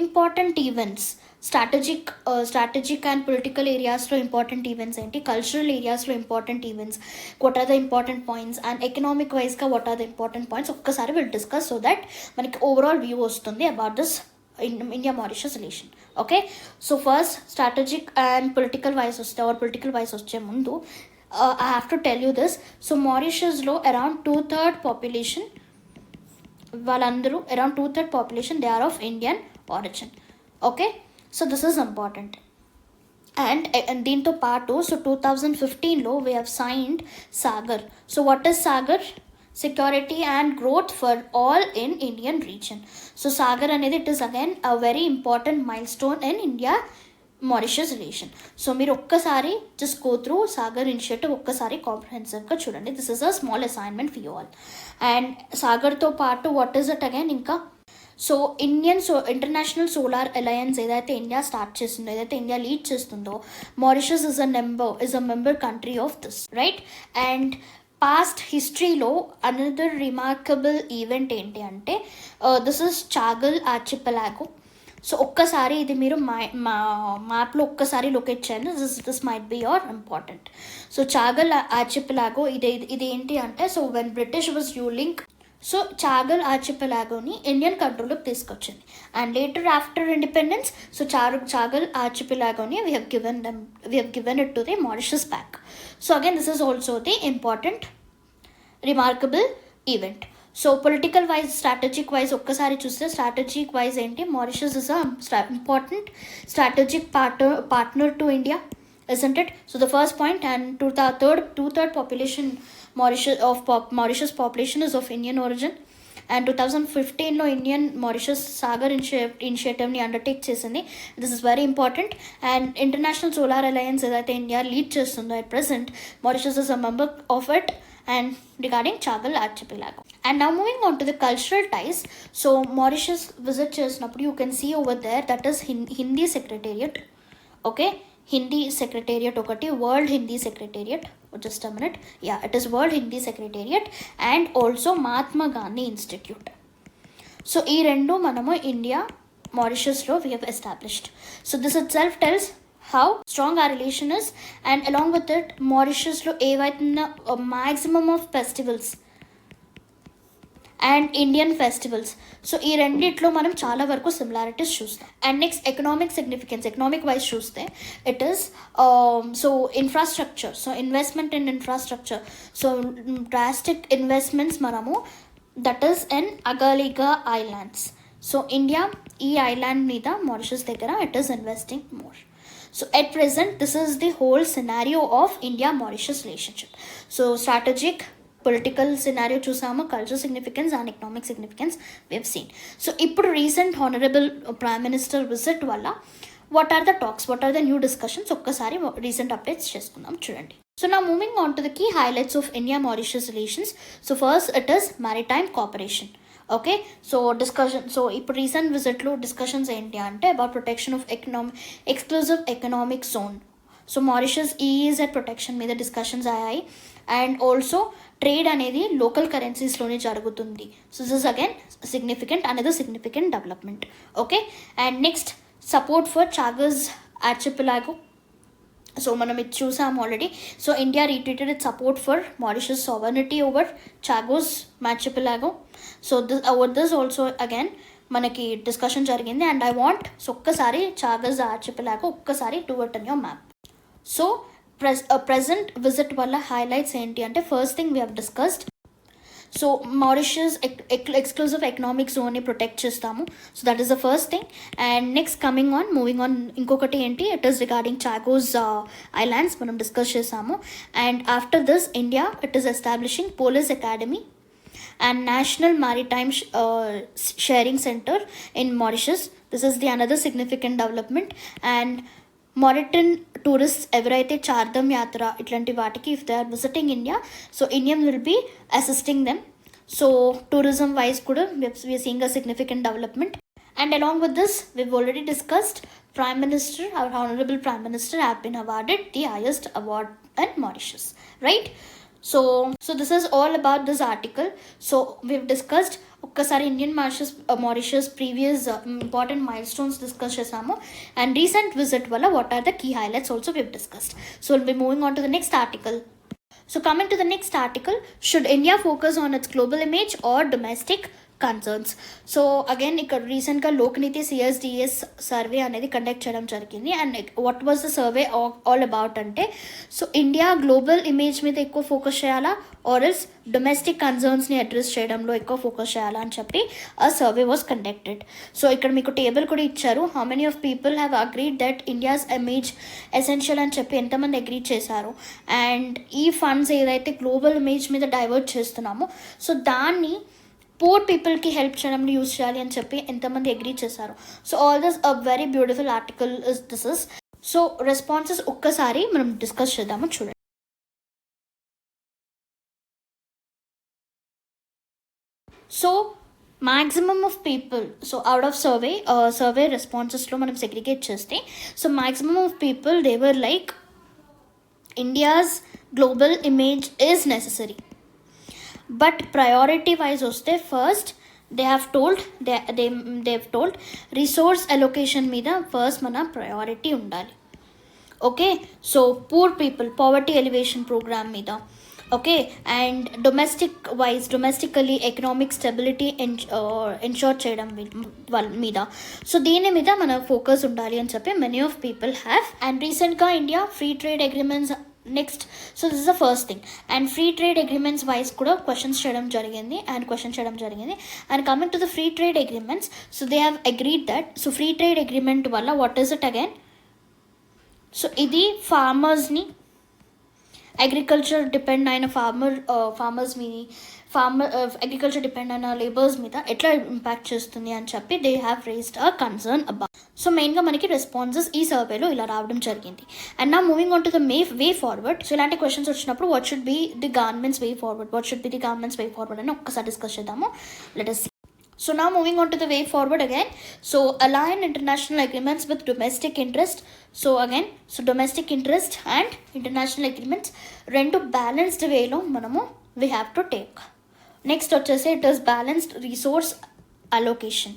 important events, strategic and political ఏరియాస్లో ఇంపార్టెంట్ ఈవెంట్స్ ఏంటి, కల్చరల్ ఏరియాస్లో important events, what are the important points and economic వైజ్గా what are the important points ఒక్కసారి విల్ డిస్కస్, సో దట్ మనకి ఓవరాల్ వ్యూ వస్తుంది about this India Mauritius relation. Okay, so first strategic and political wise వచ్చే ముందు I have to tell you this. So మారిషస్లో around 2/3 population, వాళ్ళందరూ around 2/3 population they are of Indian origin. Okay, so this is important. And దీంతో పాటు so 2015లో we have signed SAGAR. So what is SAGAR? Security and growth for all in Indian region. So SAGAR అనేది it is again a very important milestone in India Mauritius relation. So మీరు ఒక్కసారి just go through SAGAR initiative ఒక్కసారి కాంప్రహెన్సివ్గా చూడండి. This is a small assignment for you all. And సాగర్తో పాటు what is it again ఇంకా so International solar alliance ఏదైతే India start చేస్తుందో, ఏదైతే ఇండియా లీడ్ చేస్తుందో, Mauritius is a member country of this, right? And past హిస్టరీలో another remarkable event ఏంటి అంటే this is Chagos archipelago. So ఒక్కసారి ఇది మీరు మ్యాప్లో ఒక్కసారి లొకేట్ చేయండి. This might be your important. So Chagos archipelago ఇది ఏంటి అంటే, so when British was ruling, so Chagos ఆర్చిపెలాగోని ఇండియన్ కంట్రోల్లోకి తీసుకొచ్చింది. And later after independence, so Chagos ఆర్చిపెలాగోని we have given it to the Mauritius back. So again this is also the important remarkable event. So political wise, strategic wise ఒక్కసారి చూస్తే, strategic wise ఏంటి, Mauritius is a important strategic partner to India, isn't it? So the first point, and two-third population Mauritius population is of Indian origin. And 2015లో Indian Mauritius Sagar ఇనిషియేటివ్ని undertake చేసింది. This is very important. And international solar alliance ఏదైతే India lead చేస్తుందో at present, Mauritius is a member of it. And regarding Chagos archipelago. And now moving on to the cultural ties. So Mauritius visit చేసినప్పుడు you can see over there that is Hindi secretariat. Okay, Hindi secretariat ఒకటి, world Hindi secretariat, just a minute, yeah it is world Hindi secretariat. And also Mahatma Gandhi institute. So ఈ రెండు మనము India మారిషస్లో we have established. So this itself tells how strong a relation is. And along with it మారిషస్లో ఏవైతున్న maximum of festivals and Indian festivals, so ఈ రెండిట్లో మనం చాలా వరకు సిమిలారిటీస్ చూస్తాం. And next economic significance, economic wise చూస్తే it is so infrastructure, so investment in infrastructure, so drastic investments మనము that is in Agalega islands. So India ఈ island మీద మారిషస్ దగ్గర it is investing more. So at present this is the whole scenario of India-Mauritius relationship. So strategic, political scenario చూసాము, cultural significance and economic significance we have seen. So ఇప్పుడు recent honourable prime minister visit వల్ల what are the talks, what are the new discussions, ఒక్కసారి recent updates చేసుకుందాం, చూడండి. So నా moving on to the key highlights of India Mauritius relations. So first it is maritime cooperation. Okay, so discussion, so ఇప్పుడు recent విజిట్లో discussions ఏంటి అంటే about protection of exclusive economic zone. So Mauritius EEZ protection మీద discussions అయ్యాయి. And also trade అనేది local కరెన్సీస్లోనే జరుగుతుంది. So this is again significant, అనేది significant development. Okay, and next support for Chagos archipelago. So మనం ఇది చూసాము already. So India reiterated it support for Mauritius sovereignty over Chagos archipelago. So this also again మనకి discussion జరిగింది. And I want, so ఒక్కసారి Chagos archipelago ఒక్కసారి to it in your map. So present visit వల్ల highlights ఏంటి అంటే, first thing we have discussed, so Mauritius exclusive economic జోన్ని protect చేస్తాము. So that is the first thing. And next moving on ఇంకొకటి ఏంటి, it is regarding Chagos islands మనం discuss చేసాము. And after this India it is establishing police academy and National Maritime Sharing Center in Mauritius. This is the another significant development. And Mauritian tourists ఎవరైతే చార్ధమ్ యాత్ర ఇట్లాంటి వాటికి if they are visiting India, so Indian will be assisting them. So tourism wise కూడా we are seeing a significant development. And along with this, we've already discussed Prime Minister, our Honorable Prime Minister have been awarded the highest award in Mauritius, right? So this is all about this article. So we've discussed ఒక్కసారి Indian Mauritius previous important milestones discuss చేసాము. And recent visit వల్ల what are the key highlights also we've discussed. So we'll be moving on to the next article. So coming to the next article, should India focus on its global image or domestic concerns? So again ఇక్కడ రీసెంట్గా Lokniti CSDS survey అనేది conduct చేయడం జరిగింది. And what was the survey all about అంటే, so India global image మీద ఎక్కువ focus చేయాలా or else domestic కన్సర్న్స్ని address చేయడంలో ఎక్కువ ఫోకస్ చేయాలా అని చెప్పి ఆ సర్వే వాజ్ కండక్టెడ్. సో ఇక్కడ మీకు టేబుల్ కూడా ఇచ్చారు, how many of people have agreed that India's image essential అని చెప్పి ఎంతమంది అగ్రీ చేశారు. అండ్ ఈ ఫండ్స్ ఏదైతే గ్లోబల్ ఇమేజ్ మీద డైవర్ట్ చేస్తున్నామో, సో దాన్ని పూర్ పీపుల్కి హెల్ప్ చేయడంలో యూజ్ చేయాలి అని చెప్పి ఎంతమంది అగ్రీ చేశారు. So all this a very beautiful article this is. So responses ఒక్కసారి మనం డిస్కస్ చేద్దాము, చూడండి. So maximum of people, so out of survey రెస్పాన్సెస్లో మనం సెగ్రిగేట్ చేస్తే, so maximum of people they were like India's global image is necessary. But priority wise వస్తే first they have told they've told resource allocation మీద first మన priority ఉండాలి. Okay, so poor people poverty alleviation programme మీద, okay, and domestically economic stability ensure చేయడం వాళ్ళ మీద. So దీని మీద మన ఫోకస్ ఉండాలి అని చెప్పి many of people have. And రీసెంట్గా India free trade agreements next. So this is the first thing. And free trade agreements wise కూడా క్వశ్చన్ చేయడం జరిగింది. And coming to the free trade agreements, so they have agreed that, so free trade agreement వల్ల what is it again, so ఇది ఫార్మర్స్ని, agriculture depend అయిన farmers మీద, agriculture depend అయిన labours మీద ఎట్లా ఇంపాక్ట్ చేస్తుంది అని చెప్పి they have raised a concern about. So మెయిన్గా మనకి రెస్పాన్సెస్ ఈ సర్వేలో ఇలా రావడం జరిగింది. అండ్ నా moving on to the way forward. So ఇలాంటి క్వశ్చన్స్ వచ్చినప్పుడు what should be the governments way forward అని ఒక్కసారి డిస్కస్ చేద్దాము. Let us see. So now moving on to the way forward again. So align international agreements with domestic interest. So again, so domestic interest and international agreements rendu balanced way lo manamu we have to take. Next వచ్చేసి it is balanced resource allocation.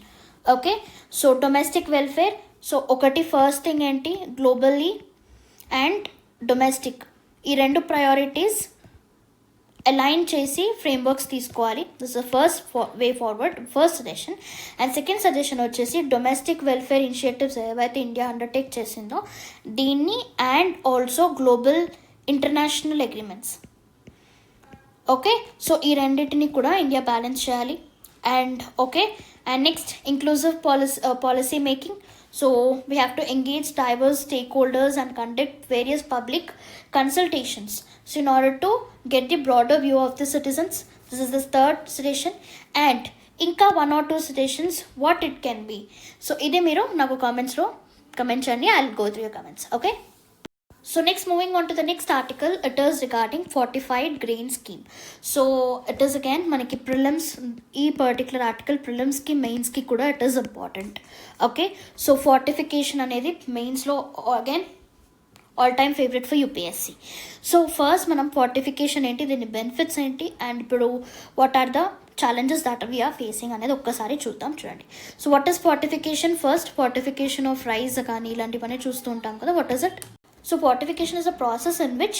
Okay, so domestic welfare. So ఒకటి first thing ఏంటి, globally and domestic ఈ రెండు priorities align చేసి frameworks తీసుకోవాలి. This is the first way forward, first suggestion. And second suggestion వచ్చేసి domestic welfare initiatives ఏవైతే India undertake చేసిందో దీన్ని, and also global international agreements. Okay, so ఈ రెండింటిని కూడా ఇండియా బ్యాలెన్స్ చేయాలి. And okay, and next inclusive policy making. So we have to engage diverse stakeholders and conduct various public consultations, so in order to get the broader view of the citizens. This is the third suggestion. And inka one or two suggestions what it can be. So ide meeru naku comments lo comment cheyandi, I'll go through your comments. Okay, so next moving on to the next article, it is regarding fortified grain scheme. So it is again manaki prelims, ee particular article prelims ki mains ki kuda it is important. Okay, so fortification anedi mains lo again all time favorite for UPSC. So first manam fortification enti, dini benefits enti, and ipudu what are the challenges that we are facing అనేది ఒక్కసారి చూద్దాం. చూడండి, so what is fortification? First fortification of rice కానీ ఇలాంటివన్నీ చూస్తూ ఉంటాం కదా. What is it? So fortification is a process in which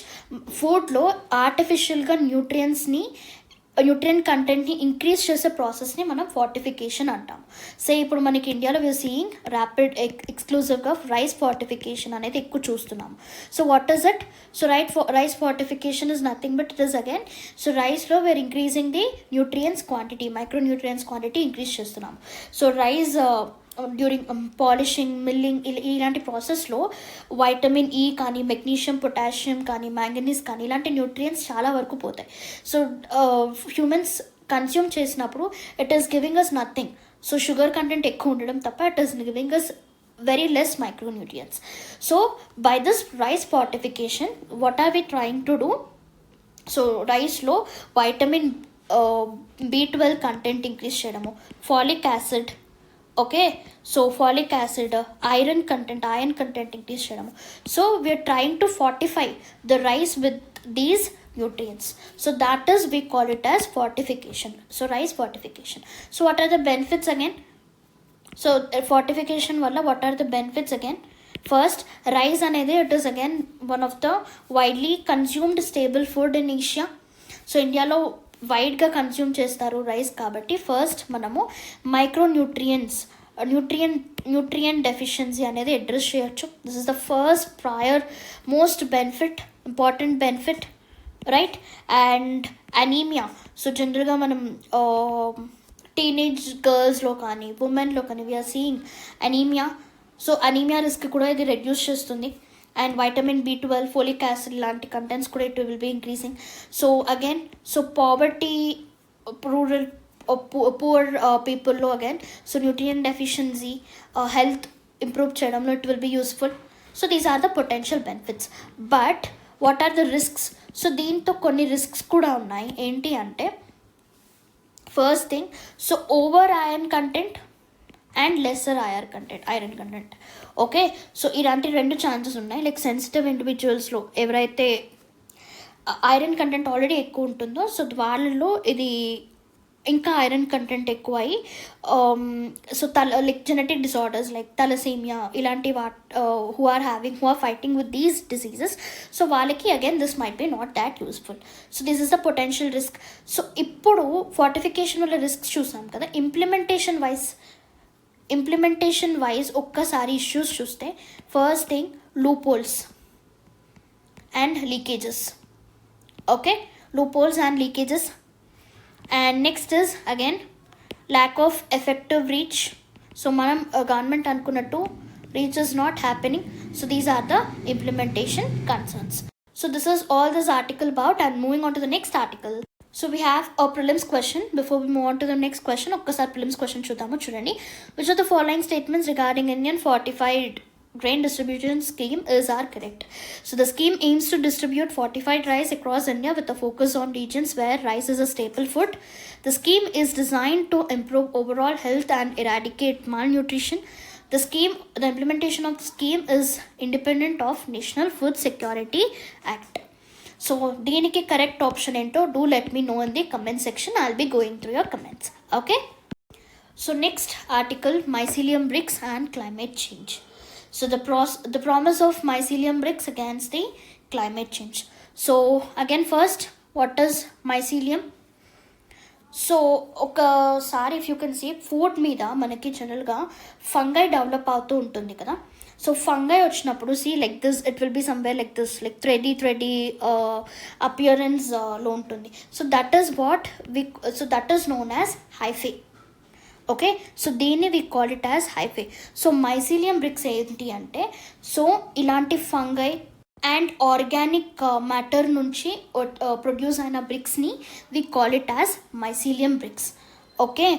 ఫుడ్లో ఆర్టిఫిషియల్గా న్యూట్రియంట్ కంటెంట్ని ఇంక్రీజ్ చేసే ప్రాసెస్ని మనం ఫార్టిఫికేషన్ అంటాం. సో ఇప్పుడు మనకి ఇండియాలో వీఆర్ సీయింగ్ ర్యాపిడ్ ఎక్స్క్లూజివ్గా రైస్ ఫార్టిఫికేషన్ అనేది ఎక్కువ చూస్తున్నాము. So what is it? So rice fortification is nothing but it is again, so రైస్లో we are increasing the nutrients quantity, micronutrients quantity increase చేస్తున్నాము. So rice during polishing, milling ఇలాంటి ప్రాసెస్లో vitamin E కానీ, magnesium, potassium కానీ, manganese కానీ ఇలాంటి nutrients చాలా వరకు పోతాయి. సో హ్యూమన్స్ కన్స్యూమ్ చేసినప్పుడు it is giving us nothing. So sugar content ఎక్కువ ఉండడం తప్ప it is giving us very less micronutrients. So by this rice fortification, what are we trying to do? So rice లో vitamin B12 content increase చేయడము, folic acid, okay, so folic acid, iron content increase చేయడము. So we are trying to fortify the rice with these nutrients. So that is, we call it as fortification. So rice fortification. So what are the benefits again? So fortification valla what are the benefits again? First, rice anedi it is again one of the widely consumed staple food in Asia. So India lo wide ga consume chestaru rice kabatti first manamu micronutrients nutrient deficiency anedi address cheyochu. This is the first prior most important benefit, right? And anemia. So general ga manam teenage గర్ల్స్లో కానీ, ఉమెన్లో కానీ we are seeing anaemia. So anaemia risk కూడా ఇది reduce చేస్తుంది. And vitamin B12, folic acid లాంటి contents కూడా it will be increasing. So again, so poverty, rural poor పీపుల్లో again so nutrient deficiency, health improve చేయడంలో it will be useful. So these are the potential benefits. But what are the risks? So దీంతో కొన్ని risks కూడా ఉన్నాయి. ఏంటి అంటే, first thing, so over iron content and lesser iron content. Okay, so ఇలాంటి రెండు chances ఉన్నాయి. లైక్ సెన్సిటివ్ ఇండివిజువల్స్లో ఎవరైతే ఐరన్ కంటెంట్ ఆల్రెడీ ఎక్కువ ఉంటుందో సో వాళ్ళలో ఇది ఇంకా ఐరన్ కంటెంట్ ఎక్కువ అయ్యి so like genetic disorders like thalassemia ఇలాంటి who are fighting with these diseases, so వాళ్ళకి again this might be not that useful. So this is the potential risk. So ఇప్పుడు ఫార్టిఫికేషన్ వల్ల risks చూసాం కదా. Implementation wise ఒక్కసారి issues చూస్తే, first thing loopholes and leakages. Okay, loopholes and leakages. And next is again lack of effective reach. So manam government anukunnattu reach is not happening. So these are the implementation concerns. So this is all this article about. And moving on to the next article. So we have a prelims question. Before we move on to the next question, okkasari prelims question chudamu chudandi. Which of the following statements regarding Indian fortified grain distribution scheme are correct? So the scheme aims to distribute fortified rice across India with a focus on regions where rice is a staple food. The scheme is designed to improve overall health and eradicate malnutrition. The implementation of the scheme is independent of National Food Security Act. So deeniki correct option ento do let me know in the comment section. I'll be going through your comments. Okay, so next article, mycelium bricks and climate change. So the promise of mycelium bricks against the climate change. So again, first, what is mycelium? So ఒకసారి if you can see food మీద మనకి జనరల్గా fungi develop అవుతూ ఉంటుంది కదా. So fungi వచ్చినప్పుడు see like this, it will be somewhere like this, like thready appearance లో ఉంటుంది. So that is known as hyphae. Okay, so దీన్ని we call it as hyphae. So mycelium bricks ఏంటి అంటే, so ఇలాంటి fungi and organic matter నుంచి produce అయిన బ్రిక్స్ని we call it as mycelium bricks. Okay,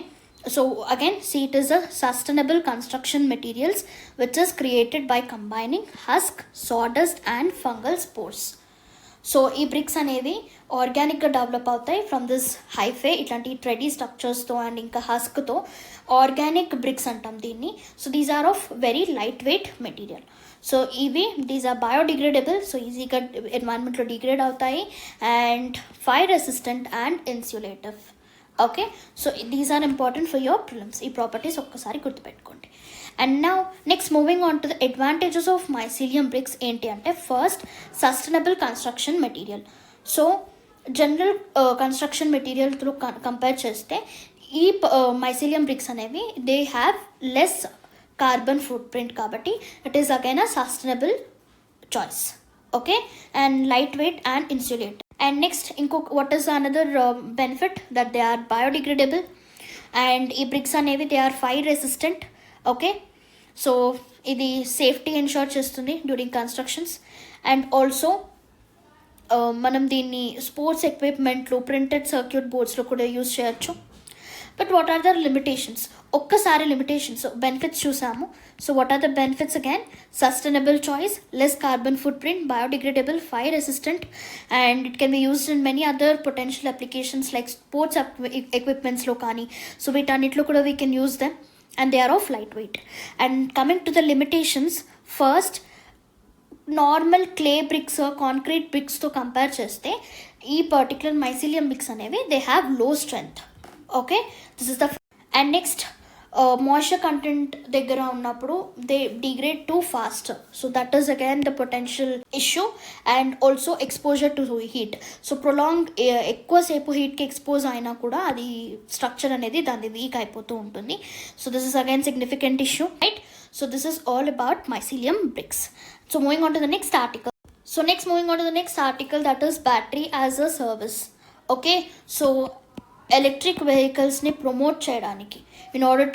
so again it is a sustainable construction materials which is created by combining husk, sawdust and fungal spores. So ఈ bricks అనేవి ఆర్గానిక్గా develop అవుతాయి from this hyphae, ఇట్లాంటి ట్రెడీ స్ట్రక్చర్స్తో and ఇంకా హస్క్తో. Organic bricks అంటాం దీన్ని. So these are of very light weight material. So these are biodegradable, so ఈజీగా ఎన్వైరన్మెంట్లో డిగ్రేడ్ అవుతాయి, and fire resistant and insulative. Okay, so these are important for your prelims. ఈ properties ఒక్కసారి గుర్తుపెట్టుకోండి. And now next moving on to the advantages of mycelium bricks ఏంటి అంటే, first sustainable construction material. So general construction మెటీరియల్తో compare చేస్తే ఈ mycelium bricks అనేవి they have less carbon foot print, కాబట్టి it is again a sustainable choice. Okay, and light weight and insulate. And next what is another benefit, that they are biodegradable, and ఈ bricks అనేవి they are fire resistant. Okay, so ఇది safety ensure చేస్తుంది during constructions. And also మనం దీన్ని sports ఎక్విప్మెంట్లు, printed circuit బోర్డ్స్లో కూడా use చేయొచ్చు. But what are the limitations? ఒక్కసారి లిమిటేషన్స్, బెనిఫిట్స్ చూసాము. So what are the benefits again? Sustainable choice, less carbon footprint, biodegradable, fire resistant, and it can be used in many other potential applications like sports ఎక్విప్మెంట్స్లో కానీ. So వీటన్నిటిలో కూడా we can use them, and they are of lightweight. And coming to the limitations, first, normal clay bricks or concrete bricks to compare cheste ee particular mycelium bricks అనేవి they have low strength. Okay, this is the and next moisture content దగ్గర ఉన్నప్పుడు they degrade too fast. So that is again the potential issue. And also exposure to heat. So prolonged ఎక్కువసేపు హీట్కి expose అయినా కూడా అది structure అనేది దాన్ని week అయిపోతూ ఉంటుంది. So this is again significant issue, right? So this is all about mycelium bricks. So moving on to the next article. That is battery as a service. Okay, so electric vehicles ni promote cheyadaniki in order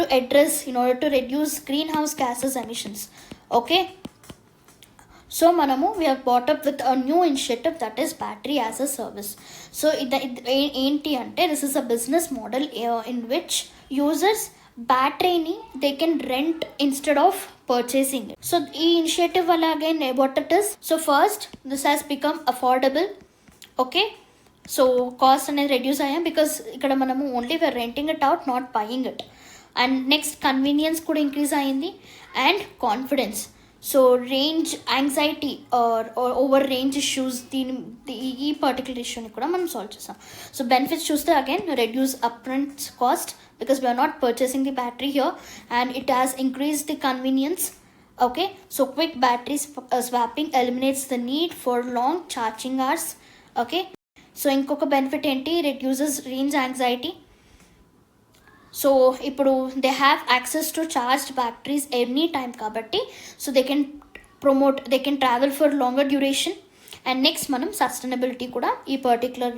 to reduce greenhouse gases emissions. Okay, so manamu we have brought up with a new initiative, that is battery as a service. So enti ante this is a business model in which users battery ni they can rent instead of purchasing it. So ee initiative wala again what it is? So first, this has become affordable. Okay, so cost అనేది reduce అయ్యాం because ఇక్కడ మనము only we're renting it out, not buying it. And next convenience కూడా increase అయ్యింది, and confidence. So range anxiety or over range issues ఈ particular ఇష్యూని కూడా మనం సాల్వ్ చేస్తాం. సో బెనిఫిట్స్ చూస్తే again reduce upfront cost because we are not purchasing the battery here, and it has increased the convenience. Okay, so quick battery swapping eliminates the need for long charging hours. Okay, so ఇంకొక benefit ఏంటి, reduces range anxiety. So ఇప్పుడు they have access to charged batteries any time కాబట్టి so they can travel for longer duration. And next మనం sustainability కూడా ఈ particular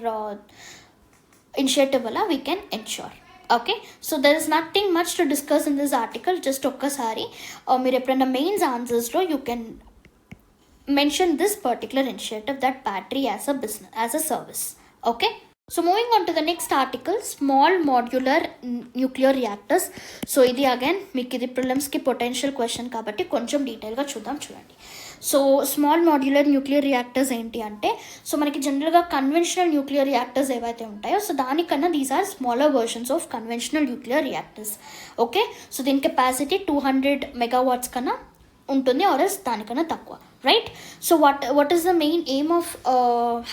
initiative వల్ల we can ensure. Okay, so there is nothing much to discuss in this article. Just ఒక్కసారి మీరు ఎప్పుడైనా mains ఆన్సర్స్లో you can mention this particular initiative that battery as a business, as a service. Okay, so moving on to the next article, small modular nuclear reactors. So ఇది again మీకు ఇది ప్రిలిమ్స్కి potential question కాబట్టి కొంచెం డీటెయిల్గా చూడండి. So small modular nuclear reactors ఏంటి అంటే, so మనకి జనరల్గా కన్వెన్షనల్ న్యూక్లియర్ రియాక్టర్స్ ఏవైతే ఉంటాయో సో దానికన్నా these are smaller versions of conventional nuclear reactors. Okay, so దీని కెపాసిటీ 200 మెగావాట్స్ కన్నా ఉంటుంది, ఆర్ఎస్ దానికన్నా తక్కువ, right? So what is the main aim of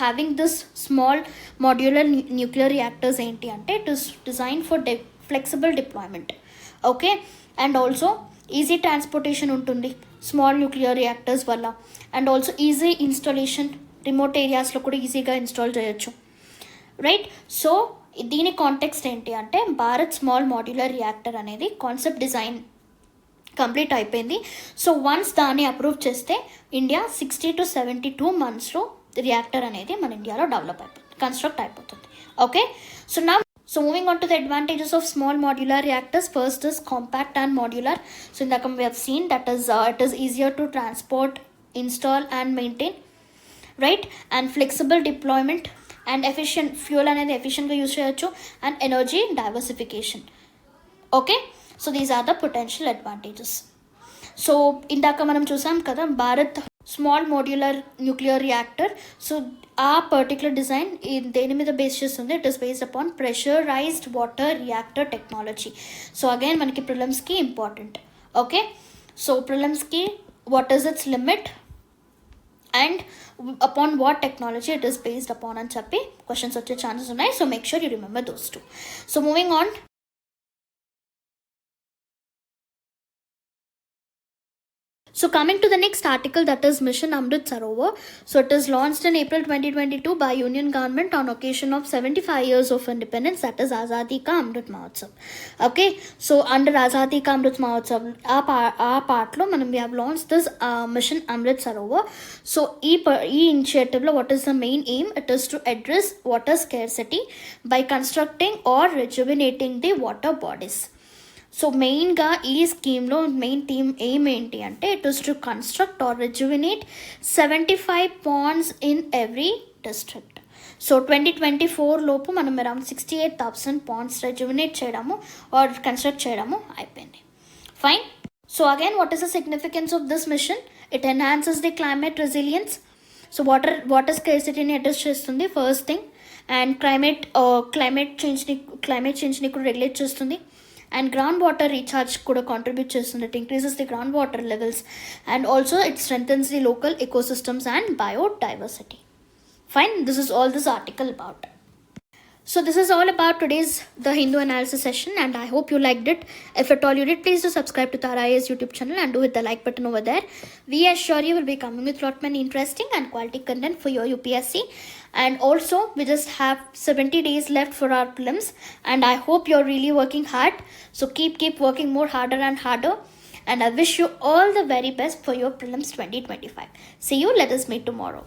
having this small modular nuclear reactors ఏంటి అంటే, it is designed for flexible deployment. Okay, and also easy transportation ఉంటుంది small nuclear reactors వల్ల, and also easy installation, remote ఏరియాస్లో కూడా ఈజీగా install చేయొచ్చు, right? So దీని context ఏంటి అంటే, భారత్ స్మాల్ మాడ్యులర్ రియాక్టర్ అనేది కాన్సెప్ట్ డిజైన్ కంప్లీట్ అయిపోయింది. సో వన్స్ దాన్ని అప్రూవ్ చేస్తే ఇండియా 60 to 72 monthsలో రియాక్టర్ అనేది మన ఇండియాలో డెవలప్ అయిపోతుంది, కన్స్ట్రక్ట్ అయిపోతుంది. Okay, so moving on to the advantages of small modular reactors. First is compact and modular. So ఇందాక we have seen that is it is easier to transport, install and maintain, right? And flexible deployment and efficient fuel అనేది ఎఫిషియెంట్గా use చేయొచ్చు, and energy diversification. Okay, so these are the potential advantages. So ఇందాక మనం చూసాం కదా Bharat small modular nuclear reactor. So ఆ particular design దేని మీద బేస్ చేస్తుంది, it is based upon pressurised water reactor technology. So again మనకి ప్రిలిమ్స్కి ఇంపార్టెంట్. ఓకే, సో ప్రిలిమ్స్కి what is its limit and upon what technology it is based upon అని చెప్పి questions వచ్చే ఛాన్సెస్ ఉన్నాయి. So make sure you remember those two. So moving on, so coming to the next article, that is Mission Amrit Sarovar. So it is launched in April 2022 by Union Government on occasion of 75 years of independence, that is Azadi Ka Amrit Mahotsav. Okay, so under Azadi Ka Amrit Mahotsav our part lo manam we have launched this Mission Amrit Sarovar. So ee initiative lo what is the main aim, it is to address water scarcity by constructing or rejuvenating the water bodies. So మెయిన్గా ఈ స్కీమ్లో main theme aim ఏంటి అంటే, it is to construct or rejuvenate 75 ponds in every district. So 2024 లోపు మనం around 68,000 ponds రెజ్యువినేట్ చేయడము are construct చేయడము అయిపోయింది. Fine. So again what is the significance of this mission, it enhances the climate resilience. So water స్కేర్సిటీని address చేస్తుంది first thing, and climate చేంజ్ని కూడా regulate చేస్తుంది, and groundwater recharge kuda contribute chestundi. It increases the groundwater levels, and also it strengthens the local ecosystems and biodiversity. Fine, this is all this article about. So this is all about today's the Hindu analysis session, and I hope you liked it. If at all you did, please do subscribe to Tara IAS YouTube channel and do hit the like button over there. We assure you will be coming with lot many interesting and quality content for your UPSC. And also we just have 70 days left for our prelims, and I hope you're really working hard. So keep working more harder and harder, and I wish you all the very best for your prelims 2025. See you, let us meet tomorrow.